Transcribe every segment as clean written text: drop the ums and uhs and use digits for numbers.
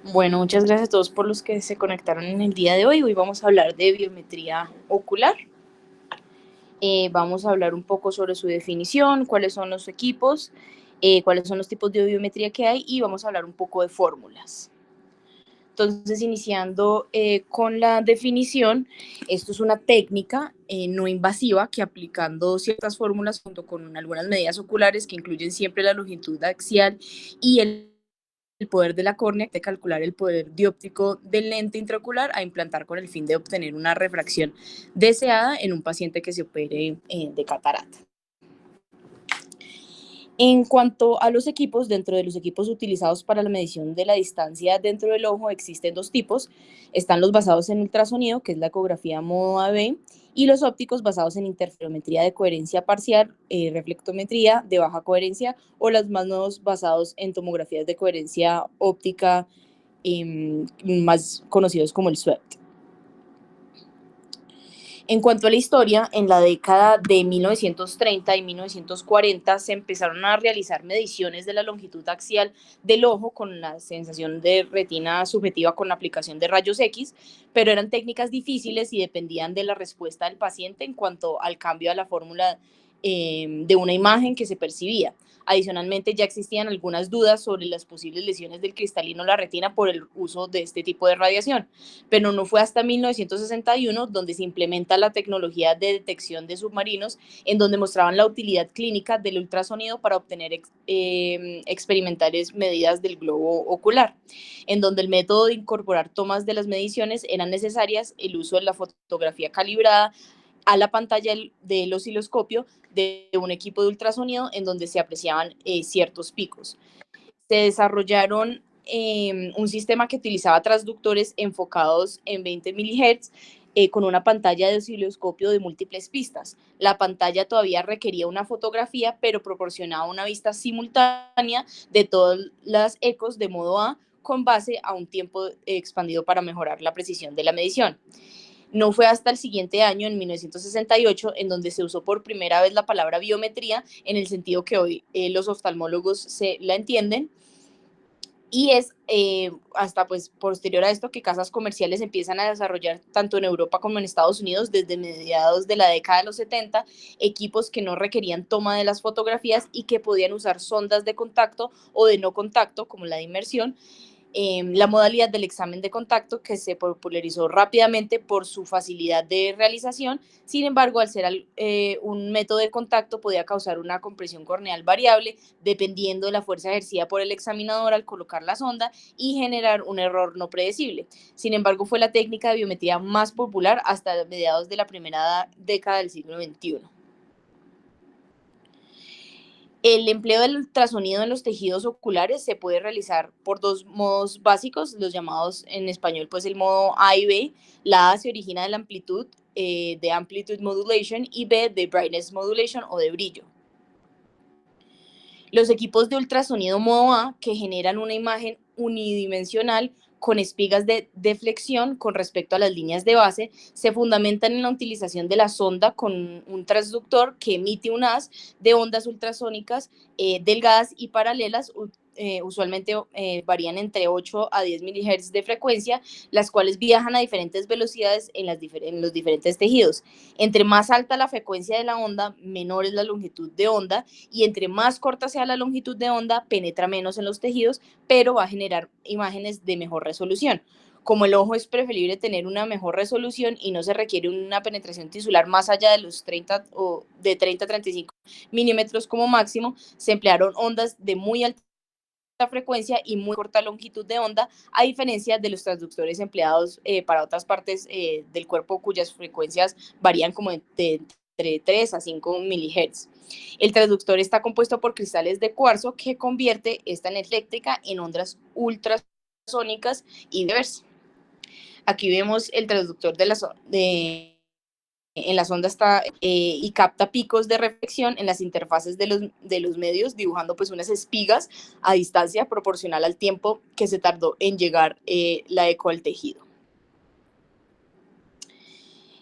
Bueno, muchas gracias a todos por los que se conectaron en el día de hoy. Hoy vamos a hablar de biometría ocular. Vamos a hablar un poco sobre su definición, cuáles son los equipos, cuáles son los tipos de biometría que hay y vamos a hablar un poco de fórmulas. Entonces, iniciando con la definición, esto es una técnica no invasiva que aplicando ciertas fórmulas junto con algunas medidas oculares que incluyen siempre la longitud axial y el poder de la córnea, de calcular el poder dióptrico del lente intraocular a implantar con el fin de obtener una refracción deseada en un paciente que se opere de catarata. En cuanto a los equipos, dentro de los equipos utilizados para la medición de la distancia dentro del ojo existen dos tipos. Están los basados en ultrasonido, que es la ecografía modo AB, y los ópticos basados en interferometría de coherencia parcial, reflectometría de baja coherencia o los más nuevos basados en tomografías de coherencia óptica, más conocidos como el SWEPT. En cuanto a la historia, en la década de 1930 y 1940 se empezaron a realizar mediciones de la longitud axial del ojo con la sensación de retina subjetiva con la aplicación de rayos X, pero eran técnicas difíciles y dependían de la respuesta del paciente en cuanto al cambio a la fórmula de una imagen que se percibía. Adicionalmente, ya existían algunas dudas sobre las posibles lesiones del cristalino en la retina por el uso de este tipo de radiación, pero no fue hasta 1961 donde se implementa la tecnología de detección de submarinos, en donde mostraban la utilidad clínica del ultrasonido para obtener experimentales medidas del globo ocular, en donde el método de incorporar tomas de las mediciones eran necesarias, el uso de la fotografía calibrada a la pantalla del osciloscopio de un equipo de ultrasonido en donde se apreciaban ciertos picos. Se desarrollaron un sistema que utilizaba transductores enfocados en 20 MHz con una pantalla de osciloscopio de múltiples pistas. La pantalla todavía requería una fotografía, pero proporcionaba una vista simultánea de todas las ecos de modo A con base a un tiempo expandido para mejorar la precisión de la medición. No fue hasta el siguiente año, en 1968, en donde se usó por primera vez la palabra biometría en el sentido que hoy los oftalmólogos se la entienden, y es hasta pues posterior a esto que casas comerciales empiezan a desarrollar tanto en Europa como en Estados Unidos desde mediados de la década de los 70 equipos que no requerían toma de las fotografías y que podían usar sondas de contacto o de no contacto como la de inmersión, la modalidad del examen de contacto que se popularizó rápidamente por su facilidad de realización. Sin embargo, al ser un método de contacto podía causar una compresión corneal variable dependiendo de la fuerza ejercida por el examinador al colocar la sonda y generar un error no predecible. Sin embargo, fue la técnica de biometría más popular hasta mediados de la primera década del siglo XXI. El empleo del ultrasonido en los tejidos oculares se puede realizar por dos modos básicos, los llamados en español pues el modo A y B. La A se origina de la amplitud, de amplitude modulation, y B de brightness modulation o de brillo. Los equipos de ultrasonido modo A, que generan una imagen unidimensional con espigas de deflexión con respecto a las líneas de base, se fundamentan en la utilización de la sonda con un transductor que emite un haz de ondas ultrasónicas delgadas y paralelas, usualmente varían entre 8 a 10 MHz de frecuencia, las cuales viajan a diferentes velocidades en los diferentes tejidos. Entre más alta la frecuencia de la onda, menor es la longitud de onda, y entre más corta sea la longitud de onda, penetra menos en los tejidos, pero va a generar imágenes de mejor resolución. Como el ojo es preferible tener una mejor resolución y no se requiere una penetración tisular más allá de los 30 o de 30 a 35 milímetros como máximo, se emplearon ondas de muy alta frecuencia y muy corta longitud de onda, a diferencia de los transductores empleados para otras partes del cuerpo cuyas frecuencias varían como de entre 3 a 5 milihertz. El transductor está compuesto por cristales de cuarzo que convierte esta energía eléctrica en ondas ultrasónicas y viceversa. Aquí vemos el transductor en la sonda está y capta picos de reflexión en las interfaces de los medios, dibujando pues unas espigas a distancia proporcional al tiempo que se tardó en llegar la eco al tejido.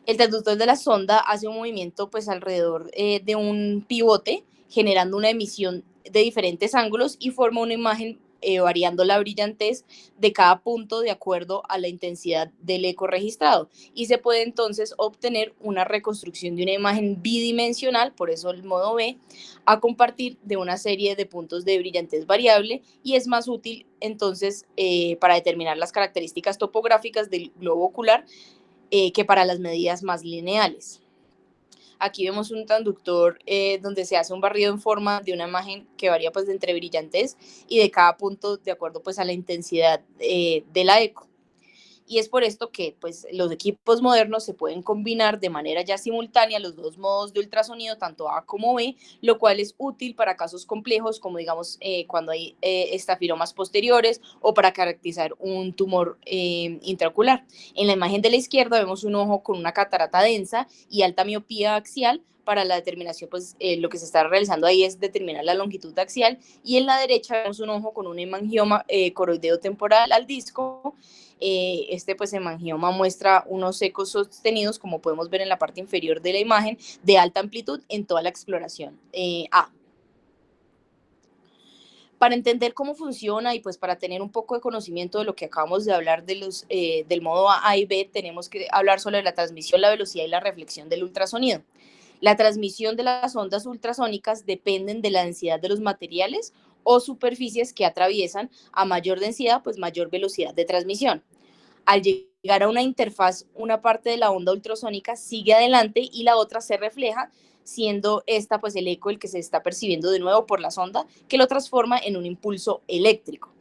El transductor de la sonda hace un movimiento pues alrededor de un pivote, generando una emisión de diferentes ángulos y forma una imagen variando la brillantez de cada punto de acuerdo a la intensidad del eco registrado. Y se puede entonces obtener una reconstrucción de una imagen bidimensional, por eso el modo B, a compartir de una serie de puntos de brillantez variable, y es más útil entonces para determinar las características topográficas del globo ocular que para las medidas más lineales. Aquí vemos un transductor donde se hace un barrido en forma de una imagen que varía pues de entre brillantez y de cada punto de acuerdo pues a la intensidad de la eco. Y es por esto que pues, los equipos modernos se pueden combinar de manera ya simultánea los dos modos de ultrasonido, tanto A como B, lo cual es útil para casos complejos como digamos cuando hay estafilomas posteriores o para caracterizar un tumor intraocular. En la imagen de la izquierda vemos un ojo con una catarata densa y alta miopía axial. Para la determinación, pues lo que se está realizando ahí es determinar la longitud axial, y en la derecha vemos un ojo con un hemangioma coroideo temporal al disco. Este pues hemangioma muestra unos ecos sostenidos, como podemos ver en la parte inferior de la imagen, de alta amplitud en toda la exploración A. Para entender cómo funciona y pues para tener un poco de conocimiento de lo que acabamos de hablar de del modo A y B, tenemos que hablar sobre la transmisión, la velocidad y la reflexión del ultrasonido. La transmisión de las ondas ultrasónicas dependen de la densidad de los materiales o superficies que atraviesan. A mayor densidad, pues mayor velocidad de transmisión. Al llegar a una interfaz, una parte de la onda ultrasónica sigue adelante y la otra se refleja, siendo esta pues el eco el que se está percibiendo de nuevo por la sonda, que lo transforma en un impulso eléctrico.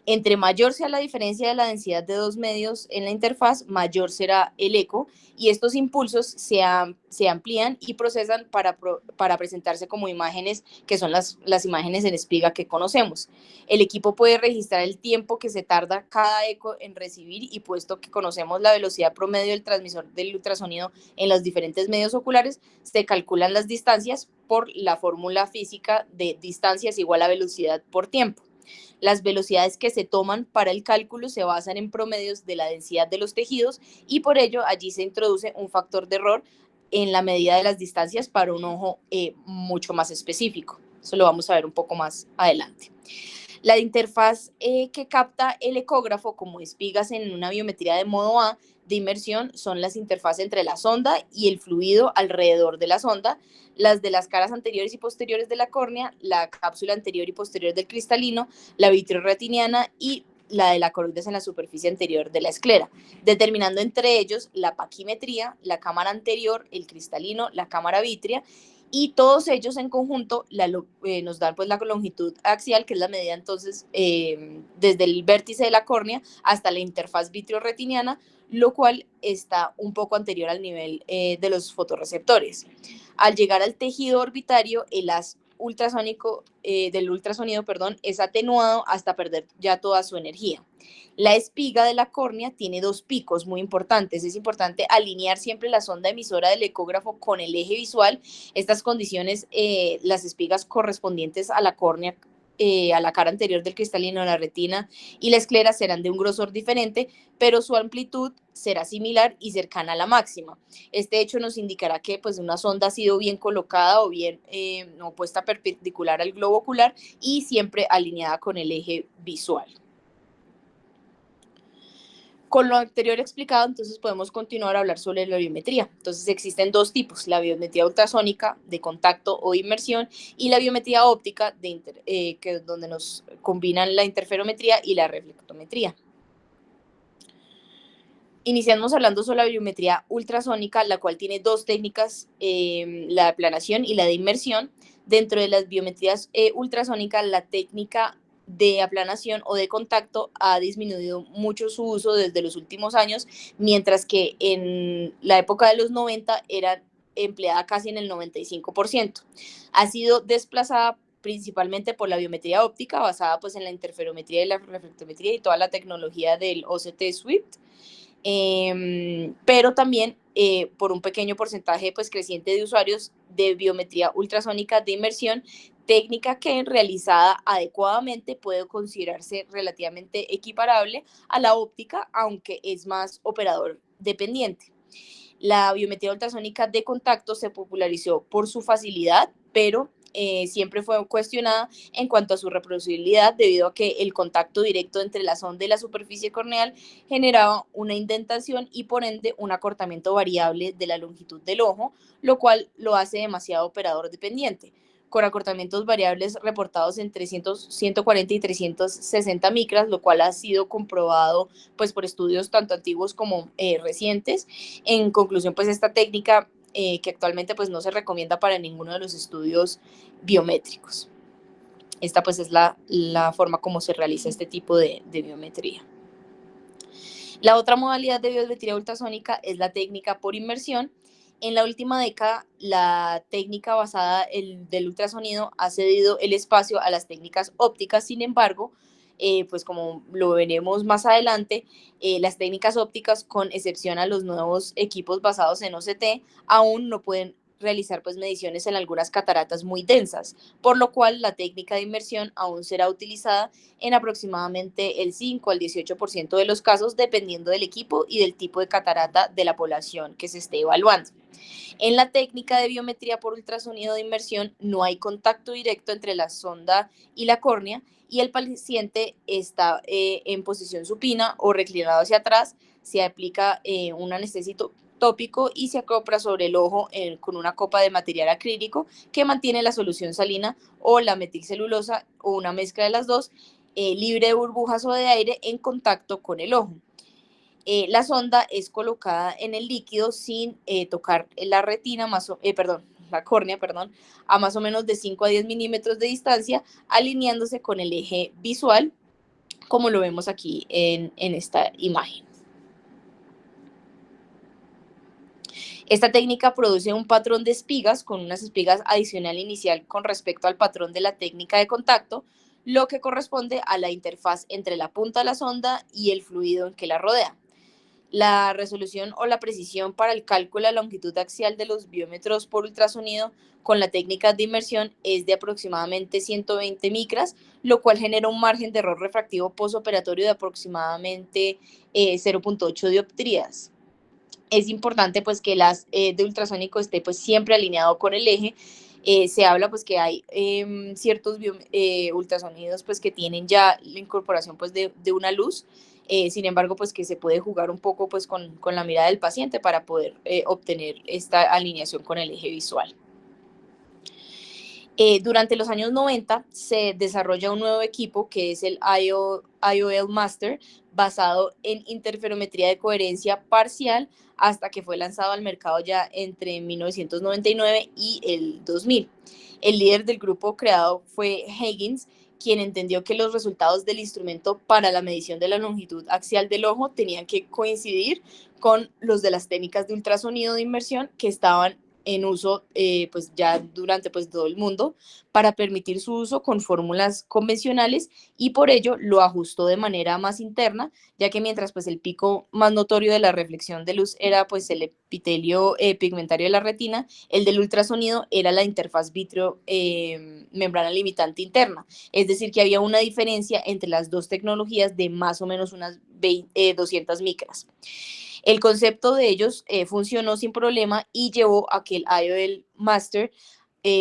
Entre mayor sea la diferencia de la densidad de dos medios en la interfaz, mayor será el eco, y estos impulsos se amplían y procesan para presentarse como imágenes que son las imágenes en espiga que conocemos. El equipo puede registrar el tiempo que se tarda cada eco en recibir, y puesto que conocemos la velocidad promedio del transmisor del ultrasonido en los diferentes medios oculares, se calculan las distancias por la fórmula física de distancias igual a velocidad por tiempo. Las velocidades que se toman para el cálculo se basan en promedios de la densidad de los tejidos, y por ello allí se introduce un factor de error en la medida de las distancias para un ojo mucho más específico. Eso lo vamos a ver un poco más adelante. La interfaz que capta el ecógrafo como espigas en una biometría de modo A de inmersión son las interfaces entre la sonda y el fluido alrededor de la sonda, las de las caras anteriores y posteriores de la córnea, la cápsula anterior y posterior del cristalino, la vitreoretiniana y la de la coroides en la superficie anterior de la esclera, determinando entre ellos la paquimetría, la cámara anterior, el cristalino, la cámara vítrea, y todos ellos en conjunto nos dan pues la longitud axial, que es la medida entonces desde el vértice de la córnea hasta la interfaz vitreoretiniana, lo cual está un poco anterior al nivel de los fotorreceptores. Al llegar al tejido orbitario, el haz ultrasónico del ultrasonido, es atenuado hasta perder ya toda su energía. La espiga de la córnea tiene dos picos muy importantes. Es importante alinear siempre la sonda emisora del ecógrafo con el eje visual. Estas condiciones, las espigas correspondientes a la córnea, a la cara anterior del cristalino, la retina y la esclera serán de un grosor diferente, pero su amplitud será similar y cercana a la máxima. Este hecho nos indicará que pues, una sonda ha sido bien colocada o bien no puesta perpendicular al globo ocular y siempre alineada con el eje visual. Con lo anterior explicado, entonces podemos continuar a hablar sobre la biometría. Entonces existen dos tipos: la biometría ultrasónica de contacto o de inmersión y la biometría óptica que es donde nos combinan la interferometría y la reflectometría. Iniciamos hablando sobre la biometría ultrasónica, la cual tiene dos técnicas, la de aplanación y la de inmersión. Dentro de las biometrías ultrasónicas, la técnica de aplanación o de contacto ha disminuido mucho su uso desde los últimos años, mientras que en la época de los 90 era empleada casi en el 95%. Ha sido desplazada principalmente por la biometría óptica, basada pues en la interferometría y la reflectometría y toda la tecnología del OCT Swift. Pero también por un pequeño porcentaje pues, creciente de usuarios de biometría ultrasónica de inmersión, técnica que realizada adecuadamente puede considerarse relativamente equiparable a la óptica, aunque es más operador dependiente. La biometría ultrasónica de contacto se popularizó por su facilidad, pero siempre fue cuestionada en cuanto a su reproducibilidad, debido a que el contacto directo entre la sonda y la superficie corneal generaba una indentación y por ende un acortamiento variable de la longitud del ojo, lo cual lo hace demasiado operador dependiente, con acortamientos variables reportados en 300, 140 y 360 micras, lo cual ha sido comprobado pues, por estudios tanto antiguos como recientes. En conclusión, pues esta técnica que actualmente pues, no se recomienda para ninguno de los estudios biométricos. Esta pues es la forma como se realiza este tipo de biometría. La otra modalidad de biometría ultrasónica es la técnica por inmersión. En la última década, la técnica basada del ultrasonido ha cedido el espacio a las técnicas ópticas. Sin embargo, pues como lo veremos más adelante, las técnicas ópticas, con excepción a los nuevos equipos basados en OCT, aún no pueden realizar pues mediciones en algunas cataratas muy densas, por lo cual la técnica de inmersión aún será utilizada en aproximadamente el 5 al 18% de los casos, dependiendo del equipo y del tipo de catarata de la población que se esté evaluando. En la técnica de biometría por ultrasonido de inmersión no hay contacto directo entre la sonda y la córnea, y el paciente está en posición supina o reclinado hacia atrás. Se aplica un anestésico tópico y se acopla sobre el ojo con una copa de material acrílico que mantiene la solución salina o la metilcelulosa o una mezcla de las dos, libre de burbujas o de aire, en contacto con el ojo. La sonda es colocada en el líquido sin tocar la retina, la córnea, a más o menos de 5 a 10 milímetros de distancia, alineándose con el eje visual, como lo vemos aquí en esta imagen. Esta técnica produce un patrón de espigas con unas espigas adicional inicial con respecto al patrón de la técnica de contacto, lo que corresponde a la interfaz entre la punta de la sonda y el fluido en que la rodea. La resolución o la precisión para el cálculo de la longitud axial de los biómetros por ultrasonido con la técnica de inmersión es de aproximadamente 120 micras, lo cual genera un margen de error refractivo postoperatorio de aproximadamente 0.8 dioptrías. Es importante pues que las de ultrasónico esté pues siempre alineado con el eje. Se habla pues que hay ciertos ultrasonidos pues que tienen ya la incorporación pues de una luz. Sin embargo, pues que se puede jugar un poco pues con la mirada del paciente para poder obtener esta alineación con el eje visual. Durante los años 90 se desarrolla un nuevo equipo que es el IOL Master, basado en interferometría de coherencia parcial, hasta que fue lanzado al mercado ya entre 1999 y el 2000. El líder del grupo creado fue Higgins, quien entendió que los resultados del instrumento para la medición de la longitud axial del ojo tenían que coincidir con los de las técnicas de ultrasonido de inmersión que estaban en uso pues ya durante pues todo el mundo, para permitir su uso con fórmulas convencionales, y por ello lo ajustó de manera más interna, ya que mientras pues el pico más notorio de la reflexión de luz era pues el epitelio pigmentario de la retina, el del ultrasonido era la interfaz vítreo membrana limitante interna, es decir que había una diferencia entre las dos tecnologías de más o menos unas 200 micras. El concepto de ellos funcionó sin problema y llevó a que el IOL Master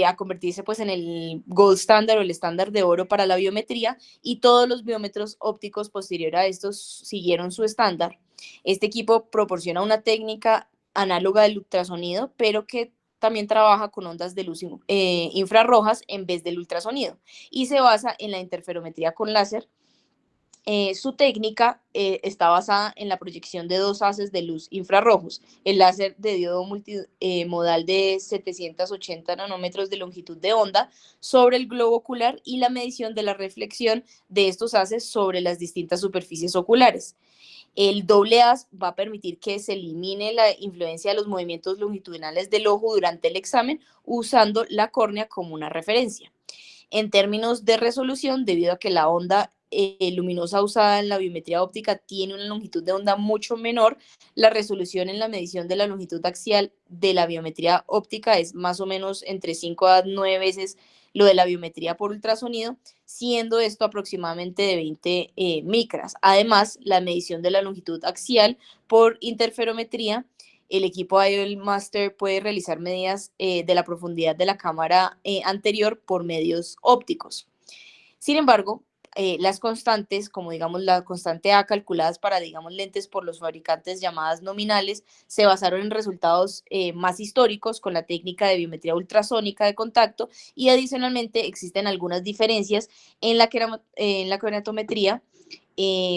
a convertirse pues en el gold standard o el estándar de oro para la biometría, y todos los biómetros ópticos posterior a estos siguieron su estándar. Este equipo proporciona una técnica análoga del ultrasonido, pero que también trabaja con ondas de luz infrarrojas en vez del ultrasonido, y se basa en la interferometría con láser. Su técnica está basada en la proyección de dos haces de luz infrarrojos, el láser de diodo multimodal de 780 nanómetros de longitud de onda sobre el globo ocular, y la medición de la reflexión de estos haces sobre las distintas superficies oculares. El doble haz va a permitir que se elimine la influencia de los movimientos longitudinales del ojo durante el examen, usando la córnea como una referencia. En términos de resolución, debido a que la onda luminosa usada en la biometría óptica tiene una longitud de onda mucho menor, la resolución en la medición de la longitud axial de la biometría óptica es más o menos entre 5 a 9 veces lo de la biometría por ultrasonido, siendo esto aproximadamente de 20 micras. Además, la medición de la longitud axial por interferometría el equipo IOL Master puede realizar medidas de la profundidad de la cámara anterior por medios ópticos. Sin embargo, las constantes, como digamos la constante A calculadas para, digamos, lentes por los fabricantes llamadas nominales, se basaron en resultados más históricos con la técnica de biometría ultrasónica de contacto y adicionalmente existen algunas diferencias en la keratometría,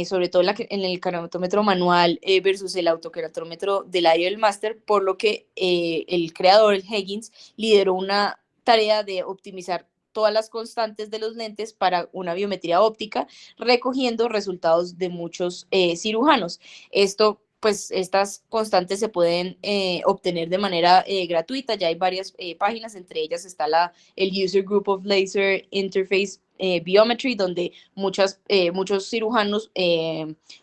sobre todo en el keratométro manual versus el autokeratométro del IOL Master, por lo que el creador, el Higgins, lideró una tarea de optimizar todas las constantes de los lentes para una biometría óptica, recogiendo resultados de muchos cirujanos. Esto, pues, estas constantes se pueden obtener de manera gratuita. Ya hay varias páginas, entre ellas está el User Group of Laser Interface Biometry, donde muchos cirujanos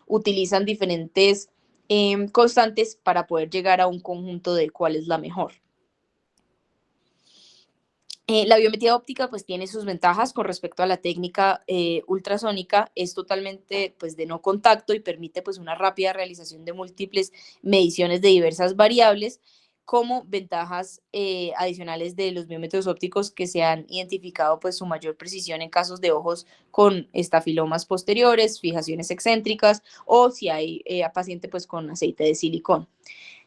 utilizan diferentes constantes para poder llegar a un conjunto de cuál es la mejor. La biometría óptica pues tiene sus ventajas con respecto a la técnica ultrasónica, es totalmente pues de no contacto y permite pues una rápida realización de múltiples mediciones de diversas variables, como ventajas adicionales de los biómetros ópticos que se han identificado pues su mayor precisión en casos de ojos con estafilomas posteriores, fijaciones excéntricas o si hay paciente pues con aceite de silicón.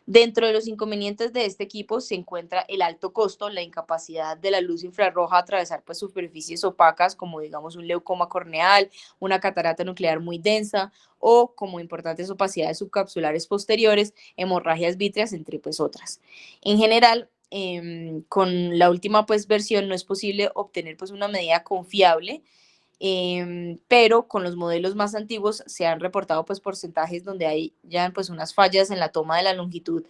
Dentro de los inconvenientes de este equipo se encuentra el alto costo, la incapacidad de la luz infrarroja a atravesar pues, superficies opacas como digamos un leucoma corneal, una catarata nuclear muy densa o como importantes opacidades subcapsulares posteriores, hemorragias vítreas, entre pues otras. En general, con la última pues, versión no es posible obtener pues, una medida confiable, pero con los modelos más antiguos se han reportado pues porcentajes donde hay ya pues unas fallas en la toma de la longitud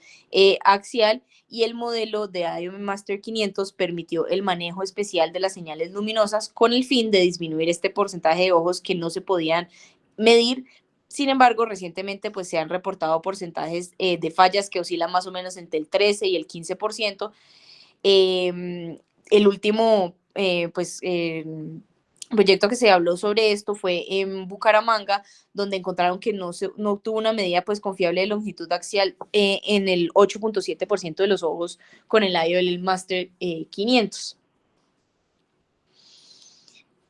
axial, y el modelo de IOM Master 500 permitió el manejo especial de las señales luminosas con el fin de disminuir este porcentaje de ojos que no se podían medir. Sin embargo, recientemente pues se han reportado porcentajes de fallas que oscilan más o menos entre el 13 y el 15%. El último proyecto que se habló sobre esto fue en Bucaramanga, donde encontraron que no obtuvo una medida pues confiable de longitud axial en el 8.7% de los ojos con el IOL Master 500.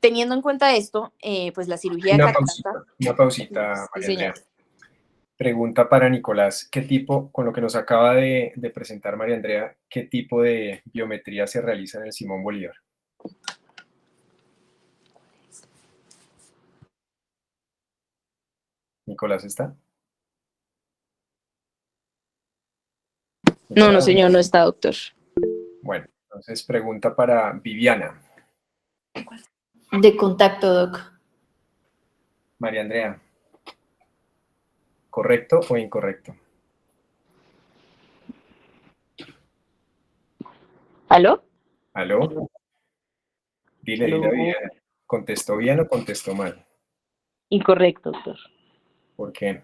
Teniendo en cuenta esto, pues la cirugía de catarata... Una pausita, Sí, María señor. Andrea. Pregunta para Nicolás, ¿qué tipo, con lo que nos acaba de presentar María Andrea, qué tipo de biometría se realiza en el Simón Bolívar? ¿Nicolás está? No, ¿Nicolás? señor, no está, doctor. Bueno, entonces pregunta para Viviana. De contacto, doc. María Andrea, ¿correcto o incorrecto? ¿Aló? ¿Aló? Dile a ¿Aló? Viviana. ¿Contestó bien o contestó mal? Incorrecto, doctor. ¿Por qué?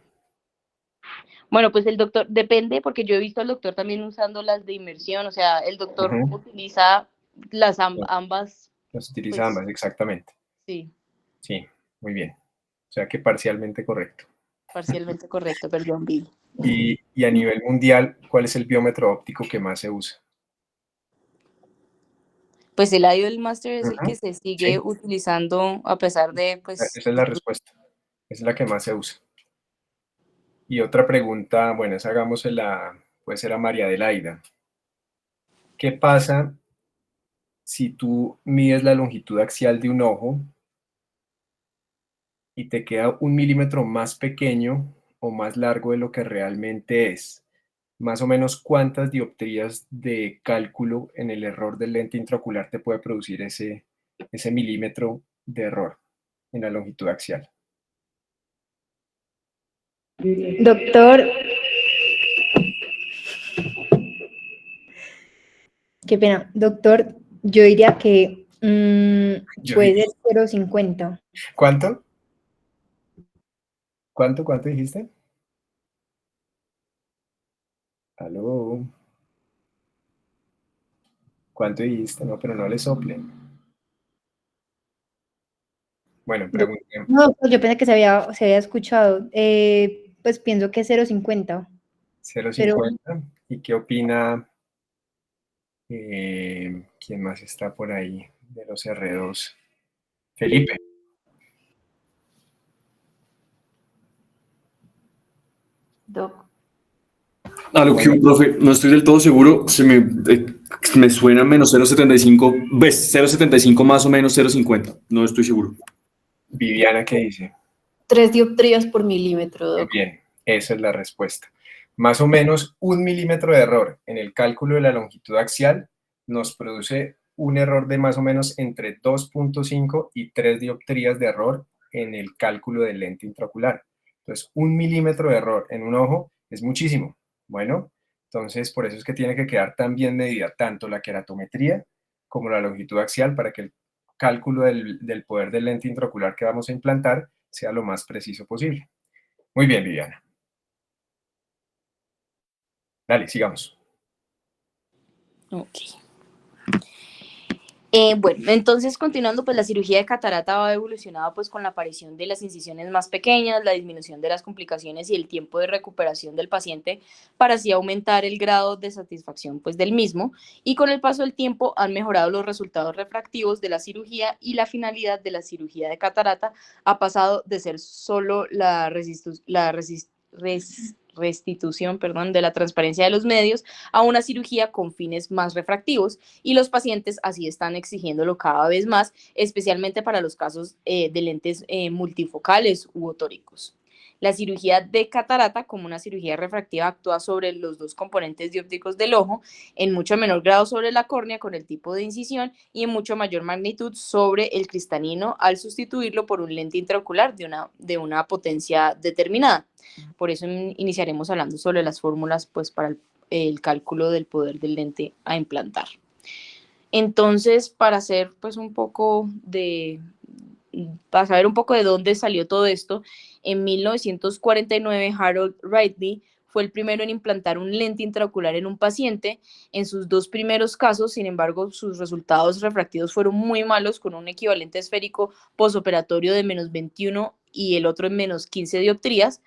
Bueno, pues el doctor, depende, porque yo he visto al doctor también usando las de inmersión, o sea, el doctor utiliza las ambas, Las utiliza pues ambas, exactamente. sí, Sí, muy bien. O sea que parcialmente correcto. parcialmente correcto, perdón, Bill. Y a nivel mundial, ¿cuál es el biómetro óptico que más se usa? Pues el IOL Master es el que Ujú, se sigue sí, utilizando a pesar de, pues, esa es la respuesta. Esa es la que más se usa. Y otra pregunta, bueno, esa hagámosela, puede ser a María Adelaida. ¿Qué pasa si tú mides la longitud axial de un ojo y te queda 1 milímetro más pequeño o más largo de lo que realmente es? Más o menos, ¿cuántas dioptrías de cálculo en el error del lente intraocular te puede producir ese milímetro de error en la longitud axial? Doctor, qué pena. Doctor, yo diría que Yo puede diría, ser 0,50. ¿cuánto? ¿Cuánto dijiste? ¿Aló? ¿Cuánto dijiste? No, pero no le soplen. Bueno, pregunté. No, doctor, yo pensé que se había escuchado. Pues pienso que es 0,50. Pero 0,50. ¿Y qué opina? ¿Quién más está por ahí de los R2? Felipe. Doc. A lo que un profe, no estoy del todo seguro, me suena menos 0,75, ves, 0,75 más o menos 0,50, no estoy seguro. Viviana, ¿qué dice? 3 dioptrías por milímetro, Muy Doc. bien, esa es la respuesta. Más o menos 1 milímetro de error en el cálculo de la longitud axial nos produce un error de más o menos entre 2.5 y 3 dioptrías de error en el cálculo del lente intraocular. Entonces, 1 milímetro de error en un ojo es muchísimo. Bueno, entonces por eso es que tiene que quedar tan bien medida tanto la queratometría como la longitud axial para que el cálculo del poder del lente intraocular que vamos a implantar sea lo más preciso posible. Muy bien, Viviana. Dale, sigamos. Ok. Bueno, entonces continuando, pues la cirugía de catarata ha evolucionado pues con la aparición de las incisiones más pequeñas, la disminución de las complicaciones y el tiempo de recuperación del paciente para así aumentar el grado de satisfacción pues del mismo, y con el paso del tiempo han mejorado los resultados refractivos de la cirugía y la finalidad de la cirugía de catarata ha pasado de ser solo la restitución, de la transparencia de los medios a una cirugía con fines más refractivos, y los pacientes así están exigiéndolo cada vez más, especialmente para los casos de lentes multifocales u otóricos. La cirugía de catarata, como una cirugía refractiva, actúa sobre los dos componentes dióptricos del ojo, en mucho menor grado sobre la córnea con el tipo de incisión y en mucho mayor magnitud sobre el cristalino al sustituirlo por un lente intraocular de una potencia determinada. Por eso iniciaremos hablando sobre las fórmulas pues, para el cálculo del poder del lente a implantar. Entonces, para saber un poco de dónde salió todo esto, en 1949 Harold Ridley fue el primero en implantar un lente intraocular en un paciente. En sus 2 primeros casos, sin embargo, sus resultados refractivos fueron muy malos, con un equivalente esférico posoperatorio de menos 21 y el otro en menos 15 dioptrías,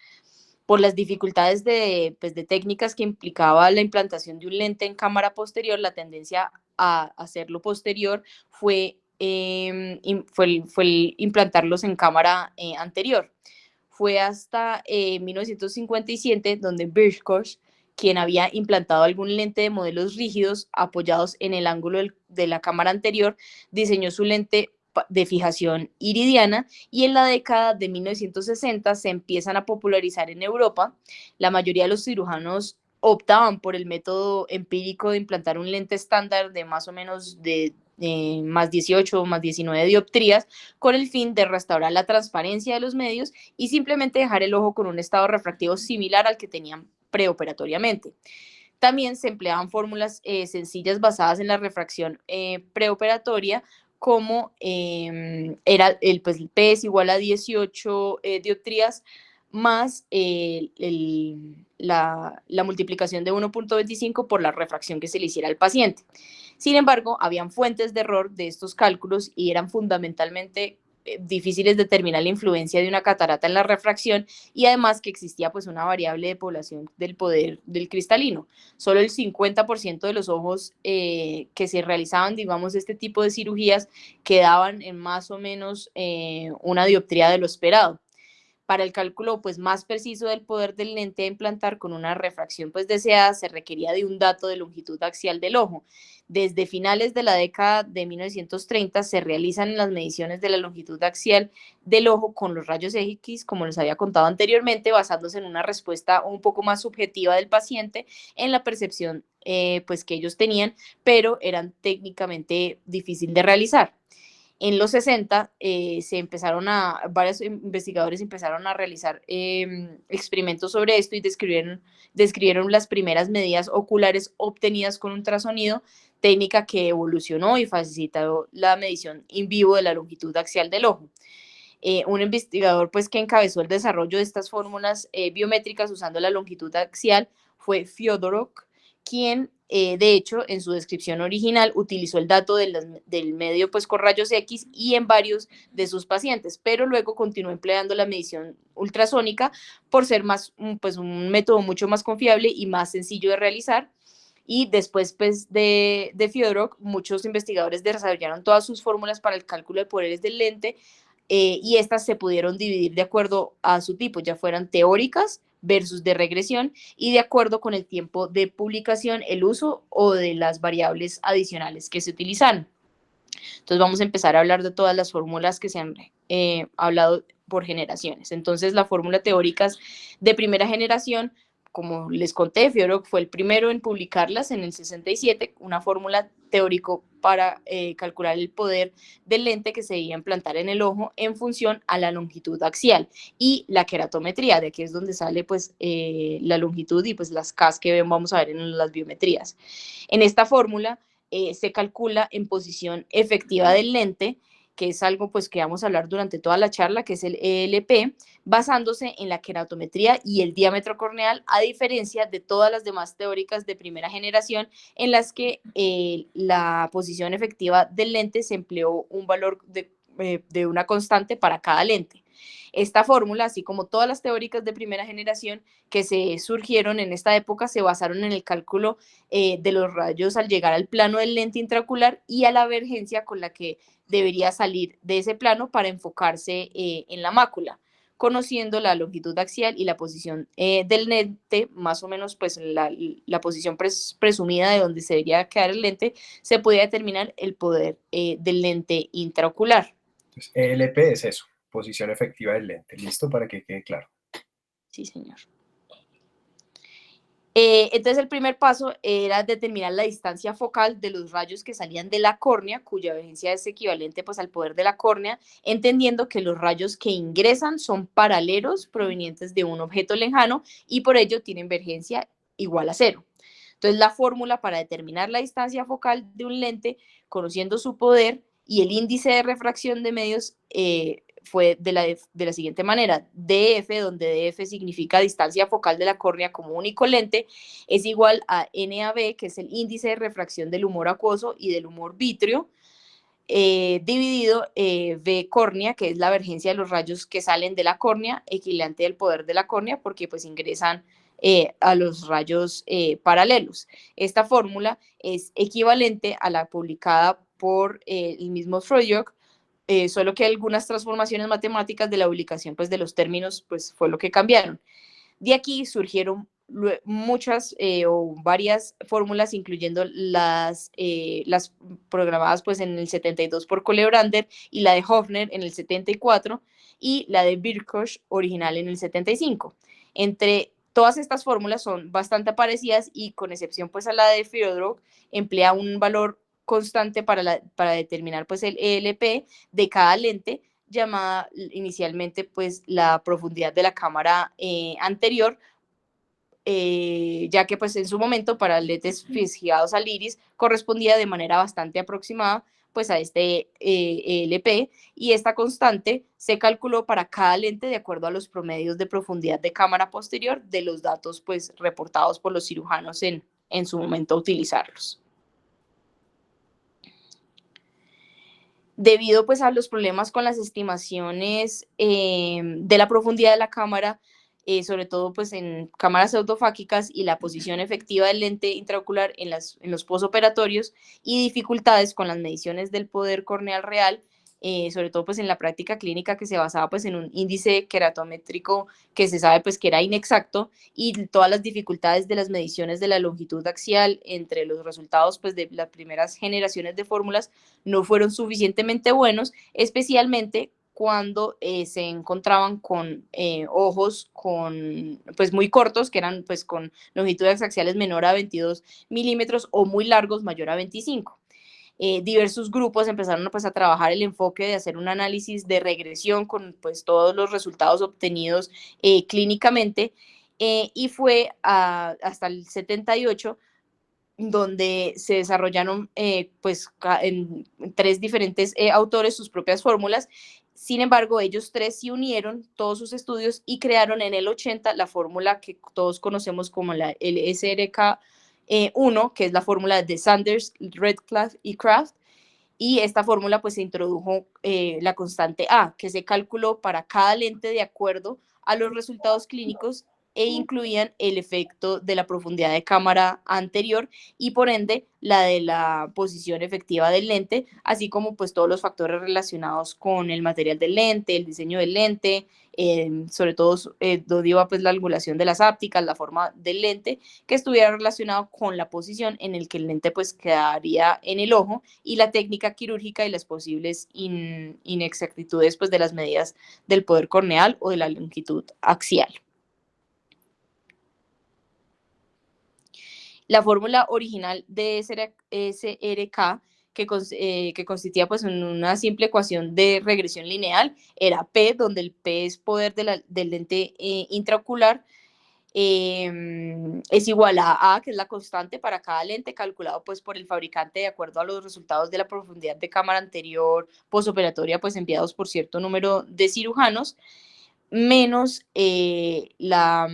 por las dificultades de técnicas que implicaba la implantación de un lente en cámara posterior. La tendencia a hacerlo posterior fue el implantarlos en cámara anterior. Fue hasta 1957 donde Birchkoch, quien había implantado algún lente de modelos rígidos apoyados en el ángulo de la cámara anterior, diseñó su lente de fijación iridiana, y en la década de 1960 se empiezan a popularizar en Europa. La mayoría de los cirujanos optaban por el método empírico de implantar un lente estándar de más o menos de más 18 o más 19 dioptrías, con el fin de restaurar la transparencia de los medios y simplemente dejar el ojo con un estado refractivo similar al que tenían preoperatoriamente. También se empleaban fórmulas sencillas basadas en la refracción preoperatoria, como era el P es igual a 18 dioptrías más la multiplicación de 1.25 por la refracción que se le hiciera al paciente. Sin embargo, habían fuentes de error de estos cálculos y eran fundamentalmente difíciles de determinar la influencia de una catarata en la refracción, y además que existía pues una variable de población del poder del cristalino. Solo el 50% de los ojos que se realizaban, digamos, este tipo de cirugías quedaban en más o menos una dioptría de lo esperado. Para el cálculo pues, más preciso del poder del lente a implantar con una refracción pues, deseada, se requería de un dato de longitud axial del ojo. Desde finales de la década de 1930 se realizan las mediciones de la longitud axial del ojo con los rayos X, como les había contado anteriormente, basándose en una respuesta un poco más subjetiva del paciente en la percepción pues, que ellos tenían, pero eran técnicamente difícil de realizar. En los 60 varios investigadores empezaron a realizar experimentos sobre esto y describieron las primeras medidas oculares obtenidas con ultrasonido, técnica que evolucionó y facilitó la medición in vivo de la longitud axial del ojo. Un investigador pues, que encabezó el desarrollo de estas fórmulas biométricas usando la longitud axial fue Fyodorov, quien de hecho, en su descripción original utilizó el dato del medio pues, con rayos X y en varios de sus pacientes, pero luego continuó empleando la medición ultrasónica por ser pues, un método mucho más confiable y más sencillo de realizar. Y después pues, de Fyodorov, muchos investigadores desarrollaron todas sus fórmulas para el cálculo de poderes del lente, y estas se pudieron dividir de acuerdo a su tipo, ya fueran teóricas versus de regresión y de acuerdo con el tiempo de publicación, el uso o de las variables adicionales que se utilizaron. Entonces vamos a empezar a hablar de todas las fórmulas que se han hablado por generaciones. Entonces la fórmula teóricas de primera generación, como les conté, Fyodorov fue el primero en publicarlas en el 67, una fórmula teórico para calcular el poder del lente que se debía implantar en el ojo en función a la longitud axial y la queratometría, de aquí es donde sale pues la longitud y pues las Ks que vamos a ver en las biometrías. En esta fórmula se calcula en posición efectiva del lente, que es algo pues que vamos a hablar durante toda la charla, que es el ELP, basándose en la queratometría y el diámetro corneal, a diferencia de todas las demás teóricas de primera generación en las que la posición efectiva del lente se empleó un valor de una constante para cada lente. Esta fórmula, así como todas las teóricas de primera generación que se surgieron en esta época, se basaron en el cálculo de los rayos al llegar al plano del lente intraocular y a la vergencia con la que debería salir de ese plano para enfocarse en la mácula, conociendo la longitud axial y la posición del lente, más o menos pues la posición presumida de donde se debería quedar el lente, se podía determinar el poder del lente intraocular. Entonces, ELP es eso, posición efectiva del lente. ¿Listo? Para que quede claro. Sí, señor. Entonces el primer paso era determinar la distancia focal de los rayos que salían de la córnea, cuya vergencia es equivalente pues, al poder de la córnea, entendiendo que los rayos que ingresan son paralelos provenientes de un objeto lejano y por ello tienen vergencia igual a 0. Entonces la fórmula para determinar la distancia focal de un lente, conociendo su poder y el índice de refracción de medios, fue de la siguiente manera: DF, donde DF significa distancia focal de la córnea como único lente, es igual a NAB, que es el índice de refracción del humor acuoso y del humor vítreo, dividido V córnea, que es la vergencia de los rayos que salen de la córnea, equivalente al poder de la córnea, porque pues ingresan a los rayos paralelos. Esta fórmula es equivalente a la publicada por el mismo Fyodorov, solo que algunas transformaciones matemáticas de la ubicación pues, de los términos pues, fue lo que cambiaron. De aquí surgieron muchas o varias fórmulas, incluyendo las programadas pues, en el 72 por Kohler-Brander y la de Hofner en el 74 y la de Birkhoff original en el 75. Entre todas estas fórmulas son bastante parecidas y con excepción pues, a la de Fyodorov, emplea un valor constante para determinar pues, el ELP de cada lente, llamada inicialmente pues, la profundidad de la cámara anterior, ya que pues, en su momento para lentes fijados al iris correspondía de manera bastante aproximada pues, a este ELP, y esta constante se calculó para cada lente de acuerdo a los promedios de profundidad de cámara posterior de los datos pues, reportados por los cirujanos en su momento a utilizarlos. Debido pues, a los problemas con las estimaciones de la profundidad de la cámara, sobre todo pues, en cámaras pseudofáquicas y la posición efectiva del lente intraocular en los posoperatorios y dificultades con las mediciones del poder corneal real, sobre todo pues, en la práctica clínica que se basaba pues, en un índice queratométrico que se sabe pues, que era inexacto, y todas las dificultades de las mediciones de la longitud axial entre los resultados pues, de las primeras generaciones de fórmulas no fueron suficientemente buenos, especialmente cuando se encontraban con ojos pues, muy cortos, que eran pues, con longitudes axiales menor a 22 milímetros o muy largos, mayor a 25. Diversos grupos empezaron pues, a trabajar el enfoque de hacer un análisis de regresión con pues, todos los resultados obtenidos clínicamente, y fue hasta el 78 donde se desarrollaron pues, en 3 diferentes autores sus propias fórmulas. Sin embargo, ellos 3 sí unieron todos sus estudios y crearon en el 80 la fórmula que todos conocemos como el SRK Uno, que es la fórmula de Sanders, Redcliffe y Kraft, y esta fórmula pues se introdujo la constante A, que se calculó para cada lente de acuerdo a los resultados clínicos e incluían el efecto de la profundidad de cámara anterior y por ende la de la posición efectiva del lente, así como pues todos los factores relacionados con el material del lente, el diseño del lente, sobre todo donde iba pues la angulación de las ápticas, la forma del lente, que estuviera relacionado con la posición en el que el lente pues quedaría en el ojo y la técnica quirúrgica y las posibles inexactitudes pues de las medidas del poder corneal o de la longitud axial. La fórmula original de SRK, que consistía pues en una simple ecuación de regresión lineal, era P, donde el P es poder del lente intraocular, es igual a A, que es la constante para cada lente, calculado pues por el fabricante de acuerdo a los resultados de la profundidad de cámara anterior posoperatoria pues enviados por cierto número de cirujanos, menos la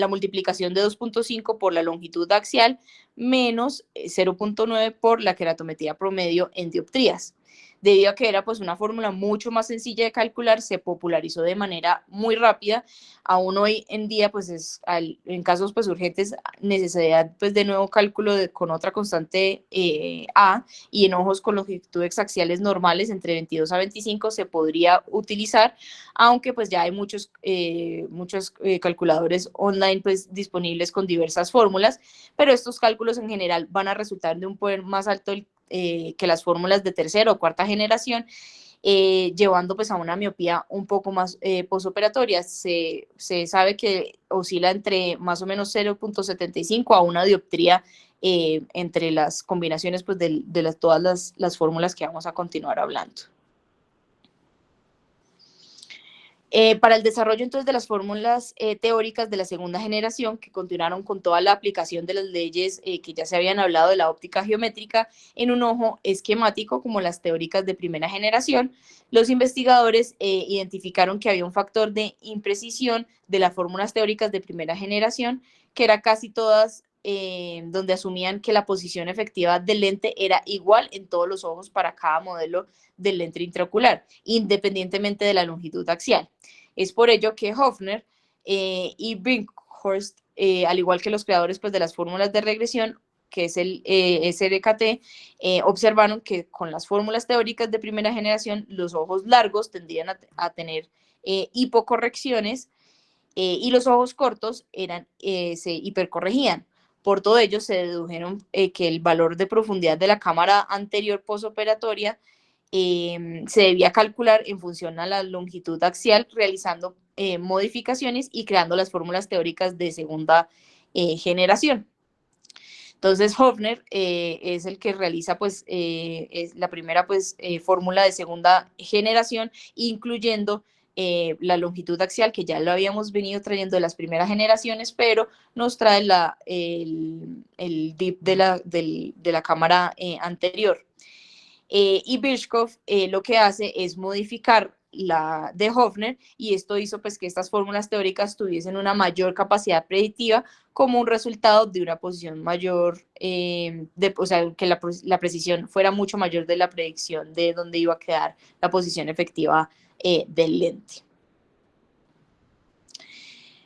multiplicación de 2.5 por la longitud axial, menos 0.9 por la queratometría promedio en dioptrías. Debido a que era pues una fórmula mucho más sencilla de calcular, se popularizó de manera muy rápida. Aún hoy en día pues en casos pues urgentes necesidad pues de nuevo cálculo con otra constante A, y en ojos con longitudes axiales normales entre 22 a 25 se podría utilizar, aunque pues ya hay muchos calculadores online pues disponibles con diversas fórmulas, pero estos cálculos en general van a resultar de un poder más alto que las fórmulas de tercera o cuarta generación, llevando pues a una miopía un poco más posoperatoria. Se sabe que oscila entre más o menos 0.75 a una dioptría entre las combinaciones pues de todas las fórmulas que vamos a continuar hablando. Para el desarrollo entonces de las fórmulas teóricas de la segunda generación, que continuaron con toda la aplicación de las leyes que ya se habían hablado de la óptica geométrica en un ojo esquemático como las teóricas de primera generación, los investigadores identificaron que había un factor de imprecisión de las fórmulas teóricas de primera generación, que era casi todas donde asumían que la posición efectiva del lente era igual en todos los ojos para cada modelo del lente intraocular, independientemente de la longitud axial. Es por ello que Hofner y Brinkhorst, al igual que los creadores pues, de las fórmulas de regresión, que es el SRKT, observaron que con las fórmulas teóricas de primera generación, los ojos largos tendrían a tener hipocorrecciones y los ojos cortos se hipercorregían. Por todo ello, se dedujeron que el valor de profundidad de la cámara anterior posoperatoria se debía calcular en función a la longitud axial, realizando modificaciones y creando las fórmulas teóricas de segunda generación. Entonces, Hofner es el que realiza pues, es la primera pues, fórmula de segunda generación, incluyendo la longitud axial, que ya lo habíamos venido trayendo de las primeras generaciones, pero nos trae el dip de la cámara anterior. Y Birchhoff lo que hace es modificar la de Hofner, y esto hizo pues que estas fórmulas teóricas tuviesen una mayor capacidad predictiva como un resultado de una posición mayor, o sea, que la precisión fuera mucho mayor de la predicción de dónde iba a quedar la posición efectiva del lente.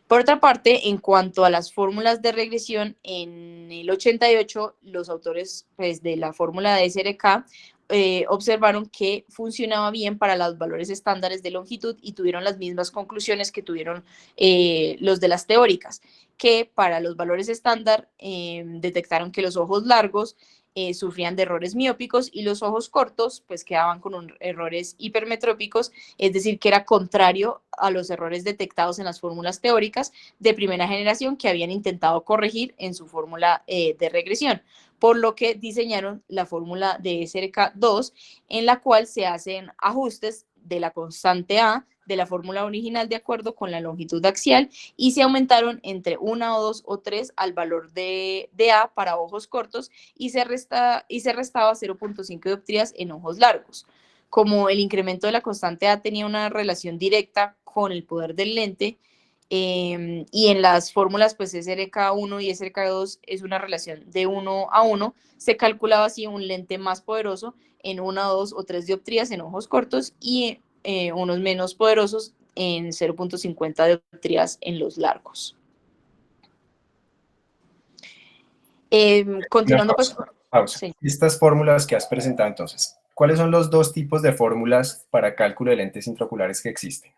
Por otra parte, en cuanto a las fórmulas de regresión, en el 88 los autores pues, de la fórmula de SRK observaron que funcionaba bien para los valores estándares de longitud y tuvieron las mismas conclusiones que tuvieron los de las teóricas, que para los valores estándar detectaron que los ojos largos sufrían de errores miópicos y los ojos cortos pues quedaban con errores hipermetrópicos, es decir, que era contrario a los errores detectados en las fórmulas teóricas de primera generación que habían intentado corregir en su fórmula de regresión, por lo que diseñaron la fórmula de SRK2, en la cual se hacen ajustes de la constante A de la fórmula original de acuerdo con la longitud axial y se aumentaron entre 1 o 2 o 3 al valor de A para ojos cortos y se restaba 0.5 dioptrías en ojos largos. Como el incremento de la constante A tenía una relación directa con el poder del lente, y en las fórmulas, pues SRK1 y SRK2 es una relación de 1:1, se calculaba así un lente más poderoso en 1, 2 o 3 dioptrías en ojos cortos y unos menos poderosos en 0.50 dioptrías en los largos. Continuando, pues, Pausa. sí. Estas fórmulas que has presentado entonces, ¿cuáles son los dos tipos de fórmulas para cálculo de lentes intraoculares que existen?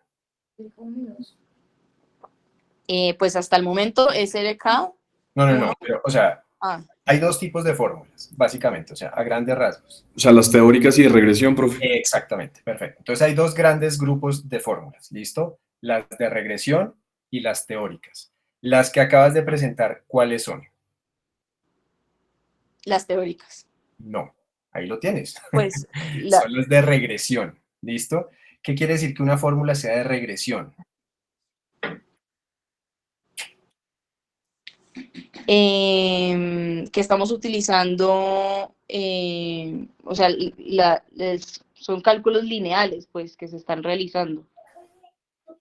Pues hasta el momento SRK. No, pero, o sea, Ah, hay dos tipos de fórmulas, básicamente, o sea, a grandes rasgos. O sea, las teóricas y de regresión, profe. Exactamente, perfecto. Entonces hay dos grandes grupos de fórmulas, ¿listo? Las de regresión y las teóricas. Las que acabas de presentar, ¿cuáles son? las teóricas. No, ahí lo tienes. Pues Son las de regresión, ¿listo? ¿Qué quiere decir que una fórmula sea de regresión? que estamos utilizando, o sea, son cálculos lineales, pues, que se están realizando.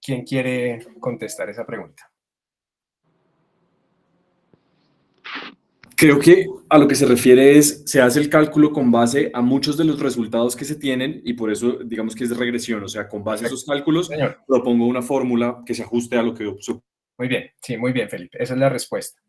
¿Quién quiere contestar esa pregunta? Creo que a lo que se refiere es, se hace el cálculo con base a muchos de los resultados que se tienen y por eso digamos que es de regresión, o sea, con base a esos cálculos Señor. propongo una fórmula que se ajuste a lo que... Muy bien, sí, muy bien, Felipe. Esa es la respuesta.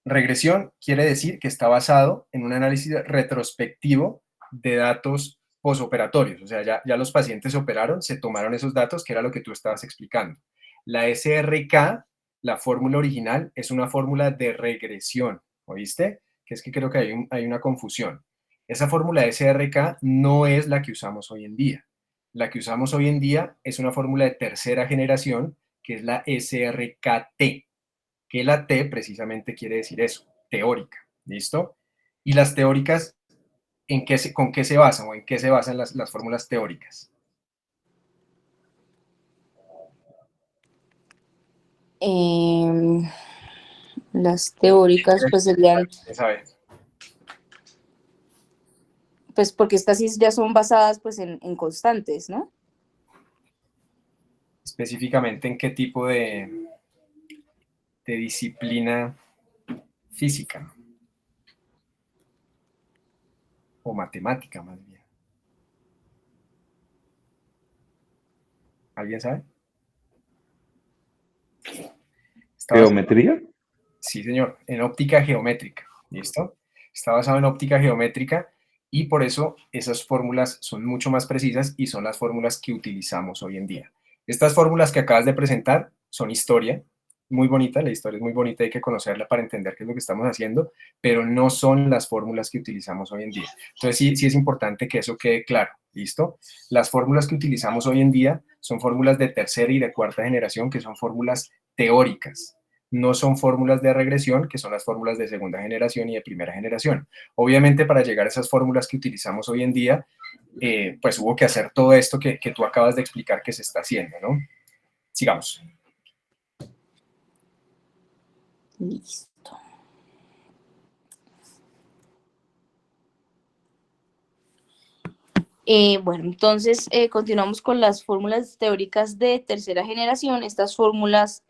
Regresión quiere decir que está basado en un análisis retrospectivo de datos posoperatorios. O sea, ya los pacientes se operaron, se tomaron esos datos, que era lo que tú estabas explicando. La SRK, la fórmula original, es una fórmula de regresión, ¿oíste? Que es que creo que hay una confusión. Esa fórmula SRK no es la que usamos hoy en día. La que usamos hoy en día es una fórmula de tercera generación, que es la SRKT, que la T precisamente quiere decir eso, teórica, ¿listo? Y las teóricas, ¿con qué se basan o en qué se basan las fórmulas teóricas? Las teóricas, pues serían, ¿Sabes? pues porque estas sí ya son basadas pues en constantes, ¿no? Específicamente en qué tipo de disciplina física o matemática más bien. ¿Alguien sabe? ¿Geometría? Sí, señor, en óptica geométrica, ¿listo? Está basado en óptica geométrica y por eso esas fórmulas son mucho más precisas y son las fórmulas que utilizamos hoy en día. Estas fórmulas que acabas de presentar son historia, muy bonita, la historia es muy bonita, hay que conocerla para entender qué es lo que estamos haciendo, pero no son las fórmulas que utilizamos hoy en día. Entonces sí es importante que eso quede claro, ¿listo? Las fórmulas que utilizamos hoy en día son fórmulas de tercera y de cuarta generación, que son fórmulas teóricas. No son fórmulas de regresión, que son las fórmulas de segunda generación y de primera generación. Obviamente, para llegar a esas fórmulas que utilizamos hoy en día, pues hubo que hacer todo esto que tú acabas de explicar que se está haciendo, ¿no? Sigamos. Listo. Bueno, entonces continuamos con las fórmulas teóricas de tercera generación. Estas fórmulas